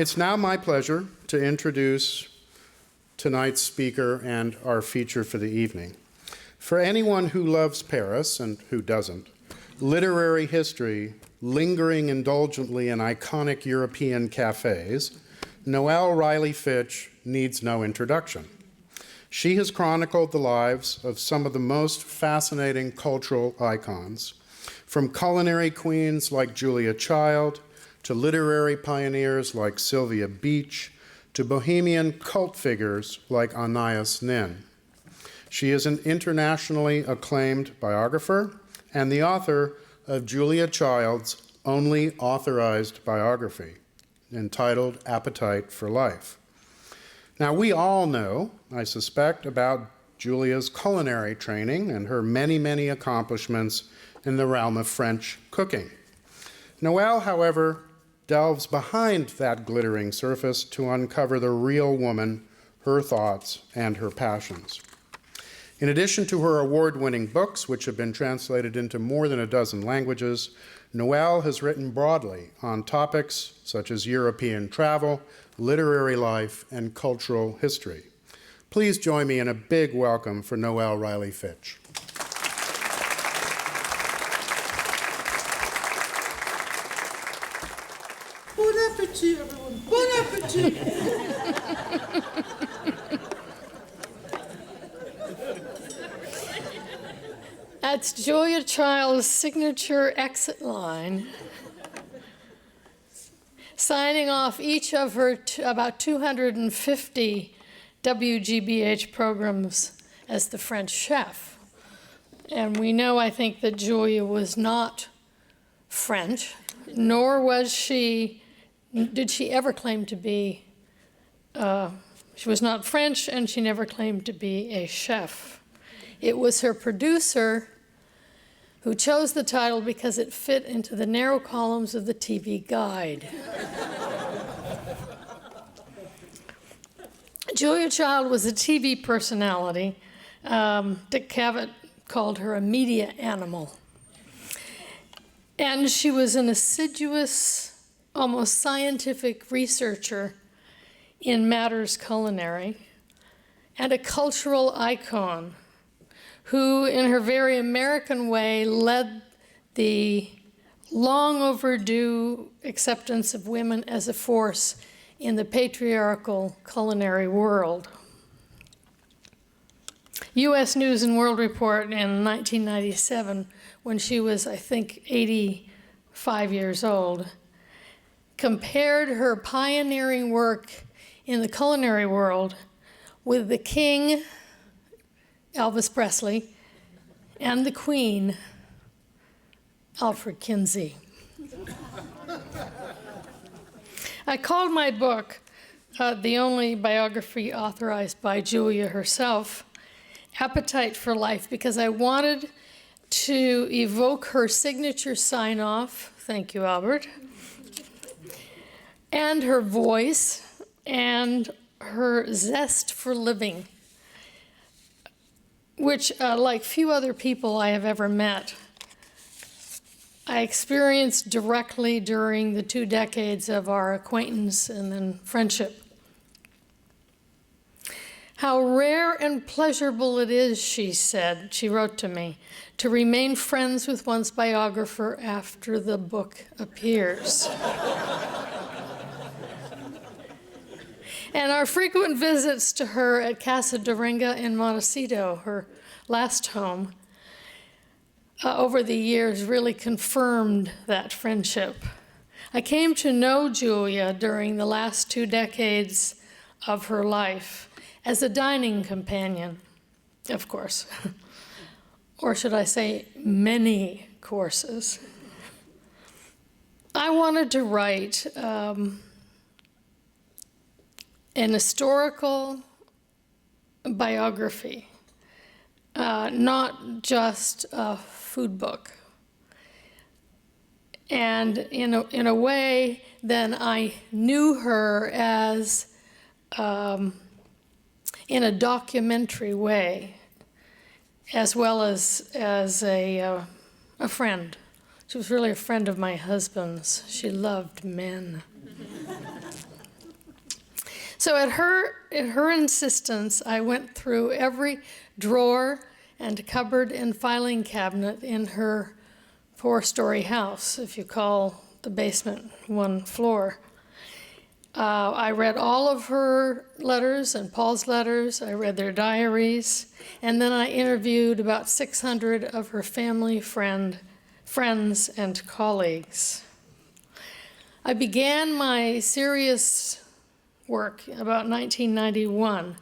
It's now my pleasure to introduce tonight's speaker and our feature for the evening. For anyone who loves Paris, and who doesn't, literary history lingering indulgently in iconic European cafes, Noelle Riley Fitch needs no introduction. She has chronicled the lives of some of the most fascinating cultural icons, from culinary queens like Julia Child, to literary pioneers like Sylvia Beach, to bohemian cult figures like Anais Nin. She is an internationally acclaimed biographer and the author of Julia Child's only authorized biography, entitled Appetite for Life. Now, we all know, I suspect, about Julia's culinary training and her many, many accomplishments in the realm of French cooking. Noelle, however, delves behind that glittering surface to uncover the real woman, her thoughts, and her passions. In addition to her award-winning books, which have been translated into more than a dozen languages, Noelle has written broadly on topics such as European travel, literary life, and cultural history. Please join me in a big welcome for Noelle Riley Fitch. Bon appétit, everyone. Bon appétit. That's Julia Child's signature exit line, signing off each of her about 250 WGBH programs as the French chef. And we know, I think, that Julia was not French, nor did she ever claim to be, she was not French, and she never claimed to be a chef. It was her producer who chose the title because it fit into the narrow columns of the TV Guide. Julia Child was a TV personality. Dick Cavett called her a media animal. And she was an assiduous, almost scientific researcher in matters culinary, and a cultural icon who, in her very American way, led the long overdue acceptance of women as a force in the patriarchal culinary world. U.S. News and World Report in 1997, when she was, I think, 85 years old, compared her pioneering work in the culinary world with the king, Elvis Presley, and the Queen, Alfred Kinsey. I called my book, the only biography authorized by Julia herself, Appetite for Life, because I wanted to evoke her signature sign-off, thank you, Albert, and her voice, and her zest for living, which, like few other people I have ever met, I experienced directly during the 2 decades of our acquaintance and then friendship. How rare and pleasurable it is, she said, she wrote to me, to remain friends with one's biographer after the book appears. And our frequent visits to her at Casa Doringa in Montecito, her last home, over the years really confirmed that friendship. I came to know Julia during the last 2 decades of her life as a dining companion, of course, or should I say many courses. I wanted to write an historical biography, not just a food book. And in a way, then I knew her as, in a documentary way, as well as a friend. She was really a friend of my husband's. She loved men. So at her insistence, I went through every drawer and cupboard and filing cabinet in her 4-story house, if you call the basement one floor. I read all of her letters and Paul's letters. I read their diaries. And then I interviewed about 600 of her family, friends, and colleagues. I began my serious work about 1991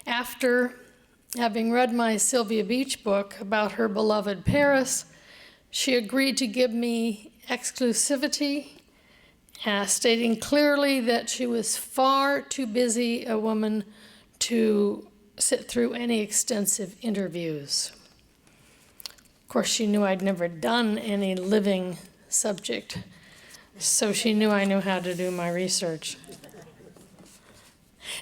after having read my Sylvia Beach book about her beloved Paris. She agreed to give me exclusivity, stating clearly that she was far too busy a woman to sit through any extensive interviews. Of course, she knew I'd never done any living subject, so she knew I knew how to do my research.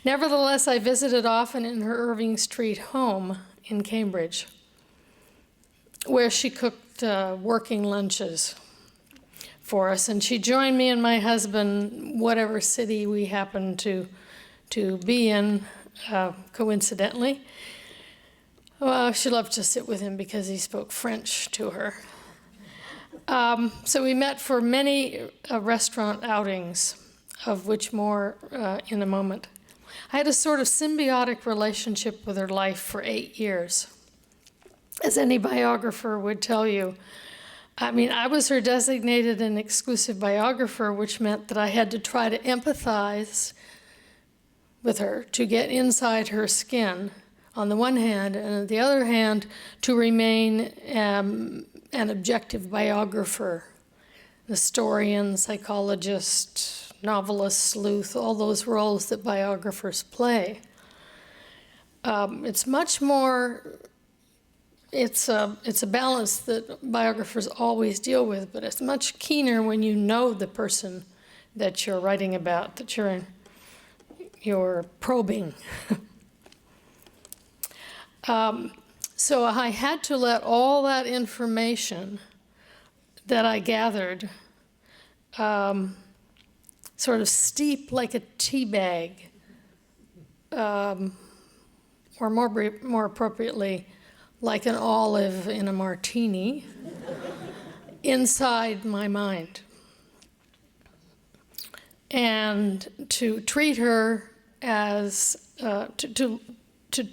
Nevertheless, I visited often in her Irving Street home in Cambridge, where she cooked working lunches for us, and she joined me and my husband, whatever city we happened to be in, coincidentally. Well, she loved to sit with him because he spoke French to her. So we met for many restaurant outings, of which more in a moment. I had a sort of symbiotic relationship with her life for 8 years. As any biographer would tell you, I mean, I was her designated and exclusive biographer, which meant that I had to try to empathize with her, to get inside her skin on the one hand, and on the other hand, to remain an objective biographer, historian, psychologist, novelist, sleuth, all those roles that biographers play. It's much more, it's a balance that biographers always deal with, but it's much keener when you know the person that you're writing about, that you're probing. So I had to let all that information that I gathered sort of steep like a tea bag, or more appropriately, like an olive in a martini, inside my mind. And to treat her as, to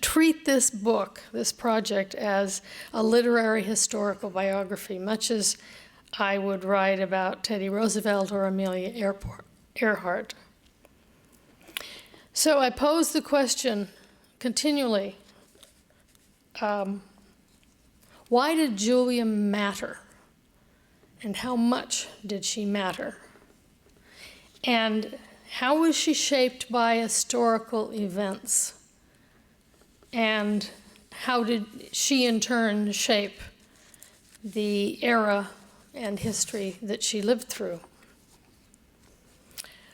treat this book, this project, as a literary historical biography, much as I would write about Teddy Roosevelt or Amelia Earhart. So I posed the question continually, why did Julia matter? And how much did she matter? And how was she shaped by historical events? And how did she in turn shape the era and history that she lived through?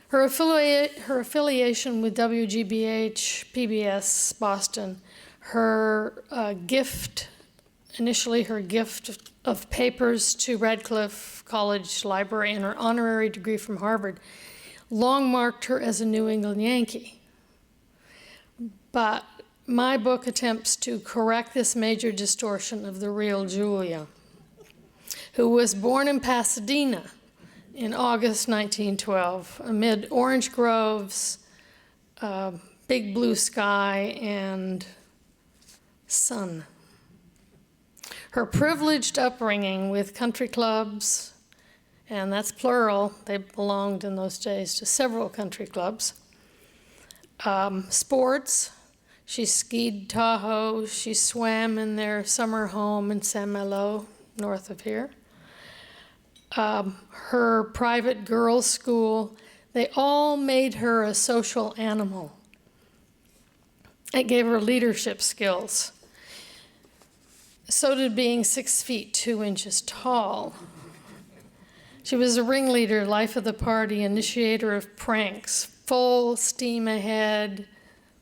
Her affiliation with WGBH, PBS, Boston, her gift, initially her gift of papers to Radcliffe College Library and her honorary degree from Harvard, long marked her as a New England Yankee. But my book attempts to correct this major distortion of the real Julia, who was born in Pasadena in August 1912, amid orange groves, big blue sky, and sun. Her privileged upbringing with country clubs, and that's plural, they belonged in those days to several country clubs, sports. She skied Tahoe, she swam in their summer home in Saint Malo, north of here. Her private girls' school, they all made her a social animal. It gave her leadership skills. So did being 6 feet 2 inches tall. She was a ringleader, life of the party, initiator of pranks, full steam ahead,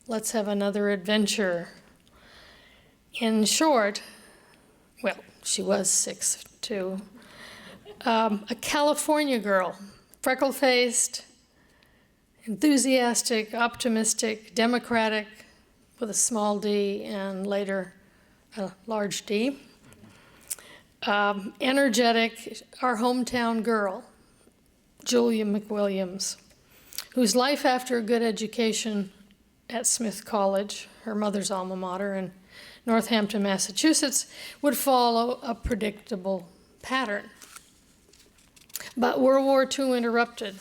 let's have another adventure. In short, well, she was 6'2", a California girl, freckle-faced, enthusiastic, optimistic, democratic, with a small d, and later a large D. Energetic, our hometown girl, Julia McWilliams, whose life after a good education at Smith College, her mother's alma mater in Northampton, Massachusetts, would follow a predictable pattern. But World War II interrupted.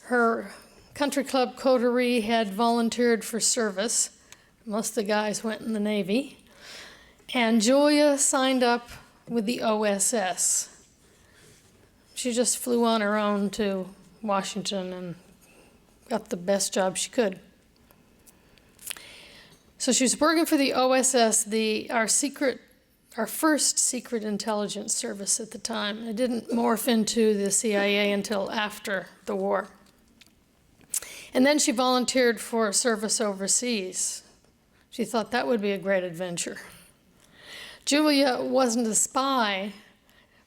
Her country club coterie had volunteered for service. Most of the guys went in the Navy. And Julia signed up with the OSS. She just flew on her own to Washington and got the best job she could. So she was working for the OSS, our first secret intelligence service at the time. It didn't morph into the CIA until after the war. And then she volunteered for service overseas. She thought that would be a great adventure. Julia wasn't a spy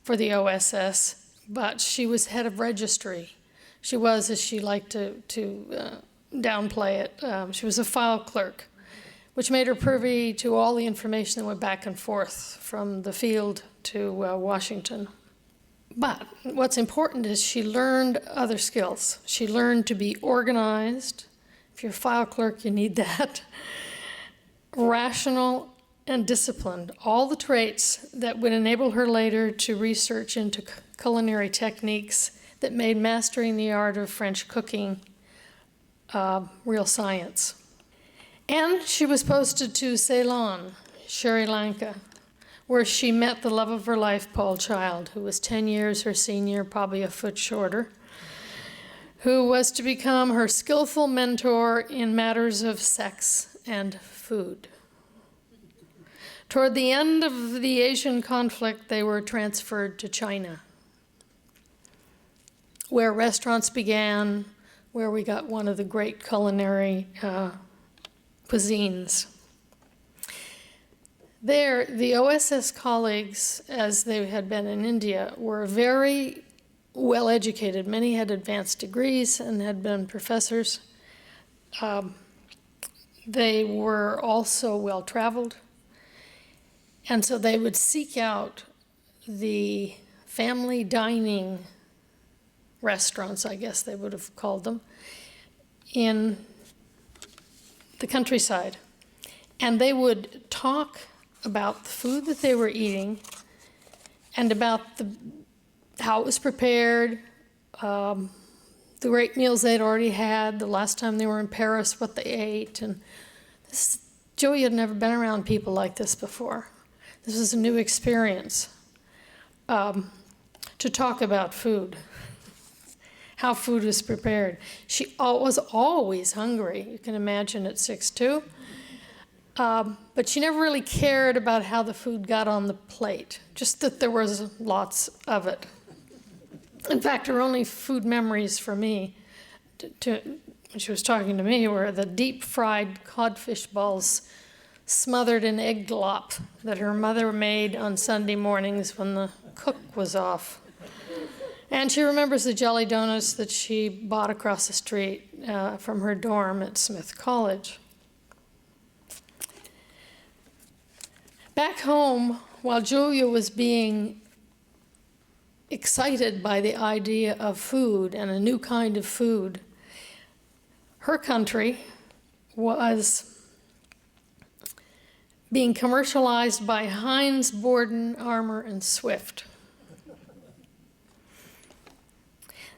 for the OSS, but she was head of registry. She was, as she liked to downplay it, she was a file clerk, which made her privy to all the information that went back and forth from the field to Washington. But what's important is she learned other skills. She learned to be organized. If you're a file clerk, you need that. Rational and disciplined, all the traits that would enable her later to research into culinary techniques that made mastering the art of French cooking real science. And she was posted to Ceylon, Sri Lanka, where she met the love of her life, Paul Child, who was 10 years her senior, probably a foot shorter, who was to become her skillful mentor in matters of sex and food. Toward the end of the Asian conflict, they were transferred to China, where restaurants began, where we got one of the great culinary cuisines. There, the OSS colleagues, as they had been in India, were very well educated. Many had advanced degrees and had been professors. They were also well traveled. And so they would seek out the family dining restaurants, I guess they would have called them, in the countryside. And they would talk about the food that they were eating and about how it was prepared, the great meals they'd already had, the last time they were in Paris, what they ate. And Julia had never been around people like this before. This was a new experience to talk about food, how food was prepared. She was always hungry, you can imagine at 6'2". But she never really cared about how the food got on the plate, just that there was lots of it. In fact, her only food memories for me, when she was talking to me, were the deep-fried codfish balls smothered in egg glop that her mother made on Sunday mornings when the cook was off. And she remembers the jelly donuts that she bought across the street from her dorm at Smith College. Back home, while Julia was being excited by the idea of food and a new kind of food, her country was being commercialized by Heinz, Borden, Armour, and Swift.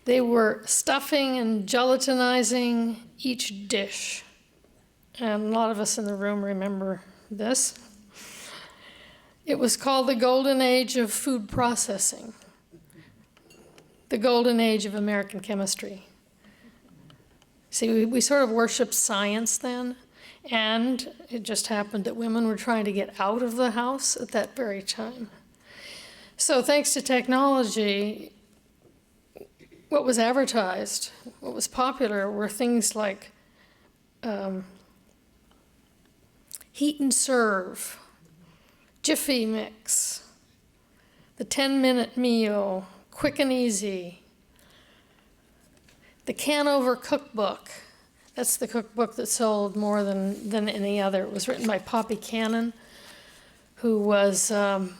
They were stuffing and gelatinizing each dish. And a lot of us in the room remember this. It was called the Golden Age of Food Processing, the Golden Age of American chemistry. See, we sort of worshiped science then. And it just happened that women were trying to get out of the house at that very time. So thanks to technology, what was advertised, what was popular were things like heat and serve, Jiffy Mix, the 10-minute meal, quick and easy. The Canover Cookbook. That's the cookbook that sold more than any other. It was written by Poppy Cannon, who was the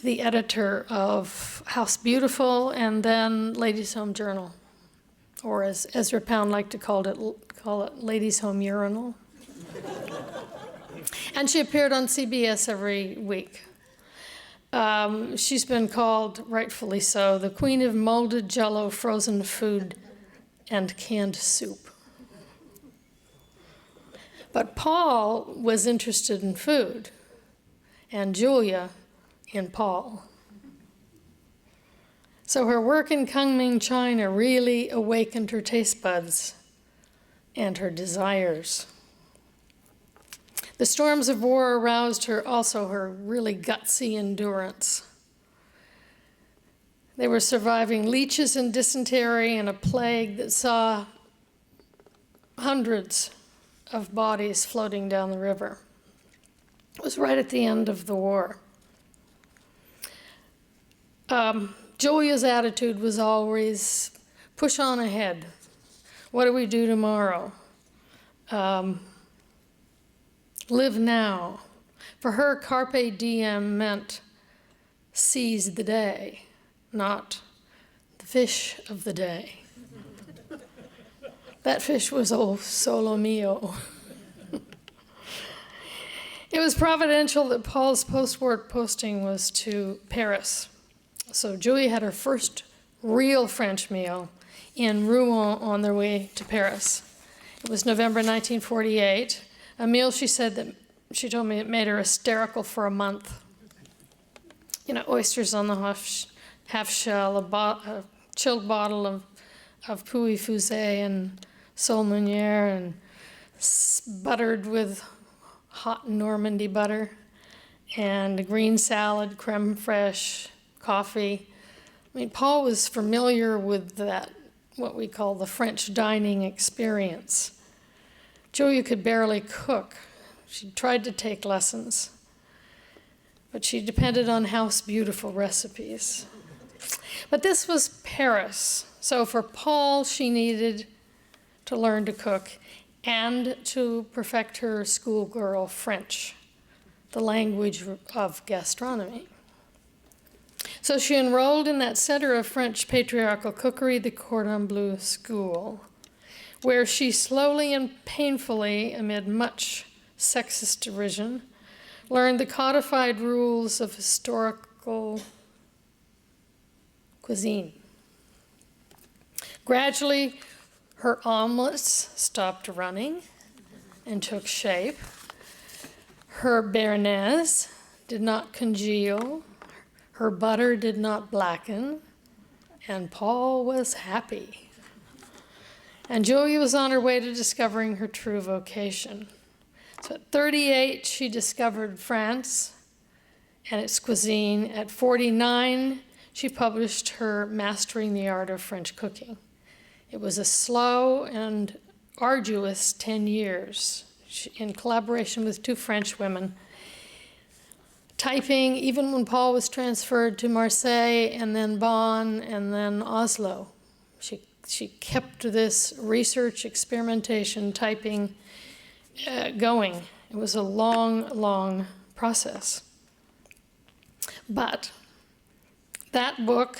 editor of House Beautiful and then Ladies' Home Journal, or as Ezra Pound liked to call it Ladies' Home Urinal. And she appeared on CBS every week. She's been called, rightfully so, the queen of molded Jell-O, frozen food, and canned soup. But Paul was interested in food, and Julia in Paul. So her work in Kunming, China really awakened her taste buds and her desires. The storms of war aroused her, also her really gutsy endurance. They were surviving leeches and dysentery and a plague that saw hundreds of bodies floating down the river. It was right at the end of the war. Julia's attitude was always, push on ahead. What do we do tomorrow? Live now. For her, carpe diem meant seize the day, not the fish of the day. That fish was old Solo Mio. It was providential that Paul's post-war posting was to Paris. So Julia had her first real French meal in Rouen on their way to Paris. It was November 1948, a meal she said that she told me it made her hysterical for a month. You know, oysters on the half shell, a chilled bottle of Puy Fusée and Sol Meunier, and buttered with hot Normandy butter, and a green salad, creme fraiche, coffee. I mean, Paul was familiar with that, what we call the French dining experience. Julia could barely cook. She tried to take lessons, but she depended on House Beautiful recipes. But this was Paris, so for Paul, she needed to learn to cook and to perfect her schoolgirl French, the language of gastronomy. So she enrolled in that Center of French Patriarchal Cookery, the Cordon Bleu School, where she slowly and painfully, amid much sexist derision, learned the codified rules of historical cuisine. Gradually, her omelets stopped running and took shape. Her béarnaise did not congeal. Her butter did not blacken. And Paul was happy. And Julia was on her way to discovering her true vocation. So at 38, she discovered France and its cuisine. At 49, she published her Mastering the Art of French Cooking. It was a slow and arduous 10 years in collaboration with two French women, typing even when Paul was transferred to Marseille and then Bonn and then Oslo. She kept this research, experimentation, typing going. It was a long, long process. But that book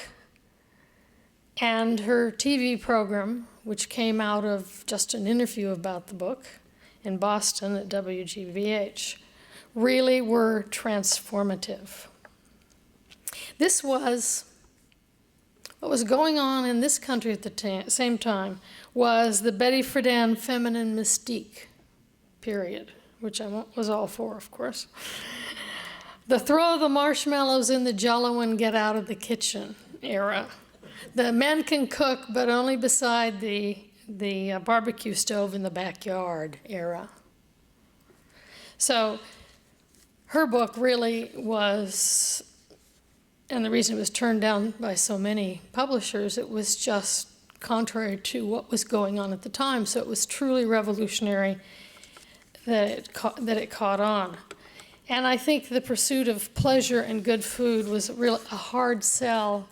and her TV program, which came out of just an interview about the book in Boston at WGBH, really were transformative. This was, what was going on in this country at the same time was the Betty Friedan feminine mystique period, which I was all for, of course. The throw the marshmallows in the Jell-O and get out of the kitchen era. The men can cook, but only beside the barbecue stove in the backyard era. So her book really was, and the reason it was turned down by so many publishers, it was just contrary to what was going on at the time. So it was truly revolutionary that it caught on. And I think the pursuit of pleasure and good food was a hard sell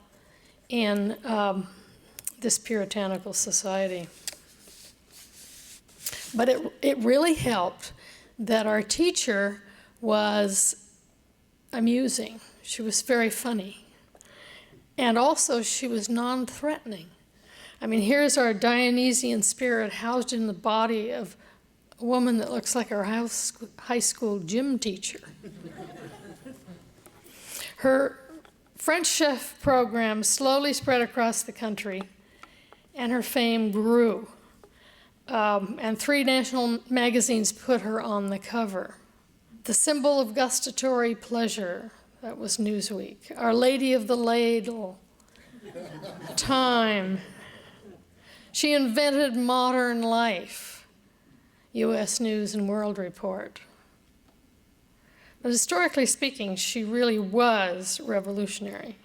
in this puritanical society. But it really helped that our teacher was amusing. She was very funny. And also she was non-threatening. I mean, here's our Dionysian spirit housed in the body of a woman that looks like our high school gym teacher. Her French chef program slowly spread across the country, and her fame grew. And 3 national magazines put her on the cover. The symbol of gustatory pleasure, that was Newsweek. Our Lady of the Ladle, Time. She invented modern life, U.S. News and World Report. But historically speaking, she really was revolutionary.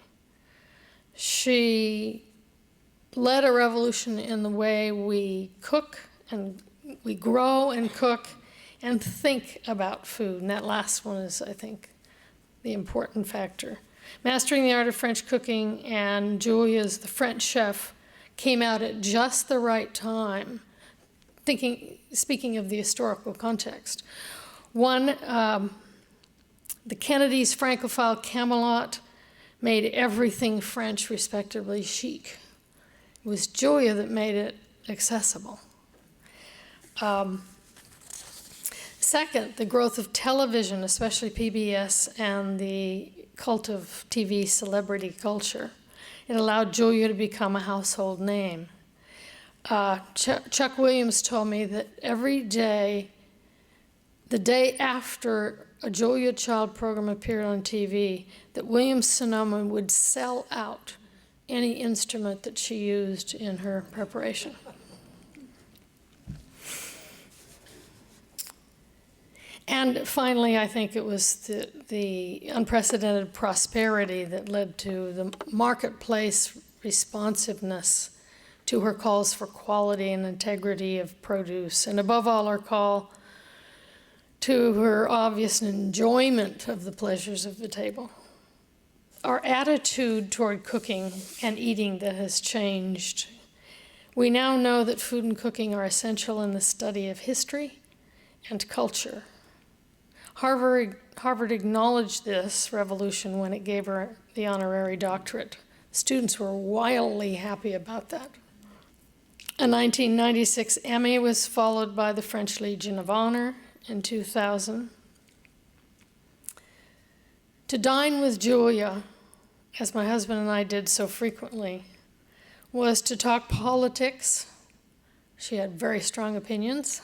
She led a revolution in the way we cook and we grow and cook and think about food. And that last one is, I think, the important factor. Mastering the Art of French Cooking and Julia's The French Chef came out at just the right time, speaking of the historical context. One, the Kennedys' Francophile Camelot made everything French respectably chic. It was Julia that made it accessible. Second, the growth of television, especially PBS, and the cult of TV celebrity culture. It allowed Julia to become a household name. Chuck Williams told me that every day, the day after a Julia Child program appeared on TV, that Williams-Sonoma would sell out any instrument that she used in her preparation. And finally, I think it was the unprecedented prosperity that led to the marketplace responsiveness to her calls for quality and integrity of produce, and above all, her call to her obvious enjoyment of the pleasures of the table. Our attitude toward cooking and eating that has changed. We now know that food and cooking are essential in the study of history and culture. Harvard acknowledged this revolution when it gave her the honorary doctorate. Students were wildly happy about that. A 1996 Emmy was followed by the French Legion of Honor in 2000. To dine with Julia, as my husband and I did so frequently, was to talk politics. She had very strong opinions,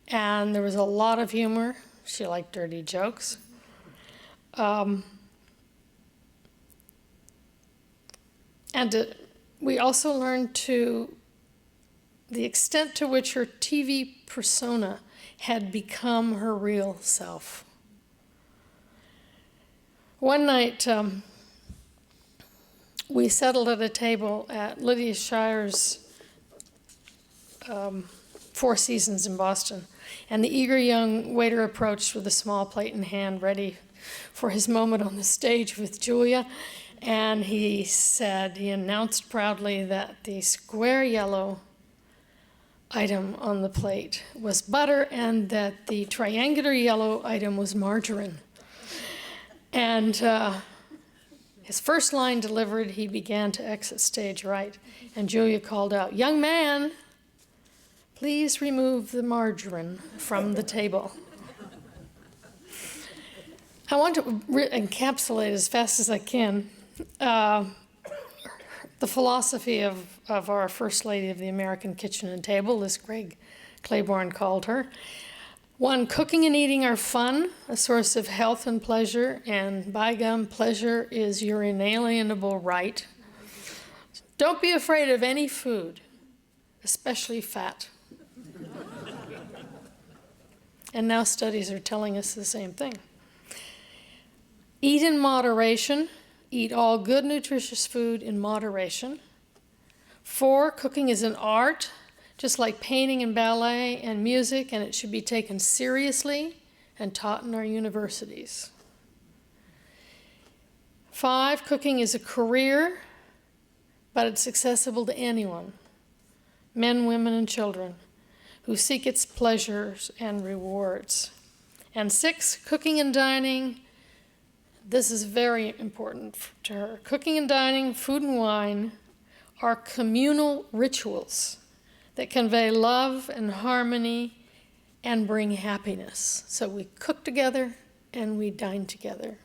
and there was a lot of humor. She liked dirty jokes. We also learned the extent to which her TV persona had become her real self. One night, we settled at a table at Lydia Shire's Four Seasons in Boston, and the eager young waiter approached with a small plate in hand, ready for his moment on the stage with Julia, and he announced proudly that the square yellow item on the plate was butter and that the triangular yellow item was margarine. And his first line delivered, he began to exit stage right, and Julia called out, "Young man, please remove the margarine from the table." I want to encapsulate as fast as I can the philosophy of our First Lady of the American Kitchen and Table, as Greg Claiborne called her. One, cooking and eating are fun, a source of health and pleasure, and by gum, pleasure is your inalienable right. Don't be afraid of any food, especially fat. And now studies are telling us the same thing. Eat in moderation. Eat all good, nutritious food in moderation. 4, cooking is an art, just like painting and ballet and music, and it should be taken seriously and taught in our universities. 5, cooking is a career, but it's accessible to anyone, men, women, and children, who seek its pleasures and rewards. And 6, cooking and dining. This is very important to her. Cooking and dining, food and wine are communal rituals that convey love and harmony and bring happiness. So we cook together and we dine together,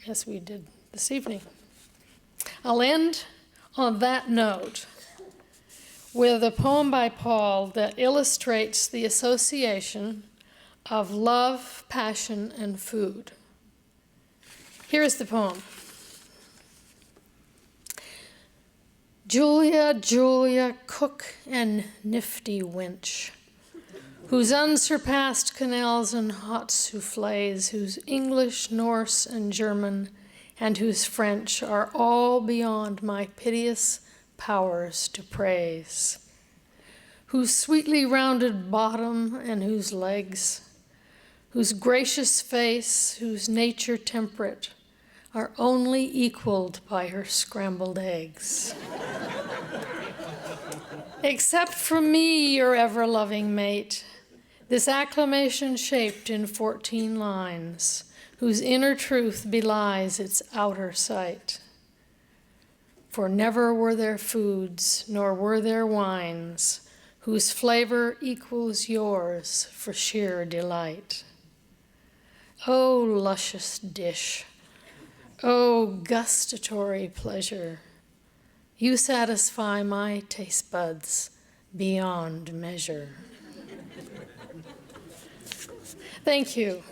as we did this evening. I'll end on that note with a poem by Paul that illustrates the association of love, passion, and food. Here's the poem. Julia, Julia, cook and nifty wench, whose unsurpassed canals and hot soufflés, whose English, Norse, and German, and whose French are all beyond my piteous powers to praise, whose sweetly rounded bottom and whose legs, whose gracious face, whose nature temperate, are only equaled by her scrambled eggs. Except for me, your ever-loving mate, this acclamation shaped in 14 lines, whose inner truth belies its outer sight. For never were there foods, nor were there wines, whose flavor equals yours for sheer delight. O luscious dish, O gustatory pleasure, you satisfy my taste buds beyond measure. Thank you.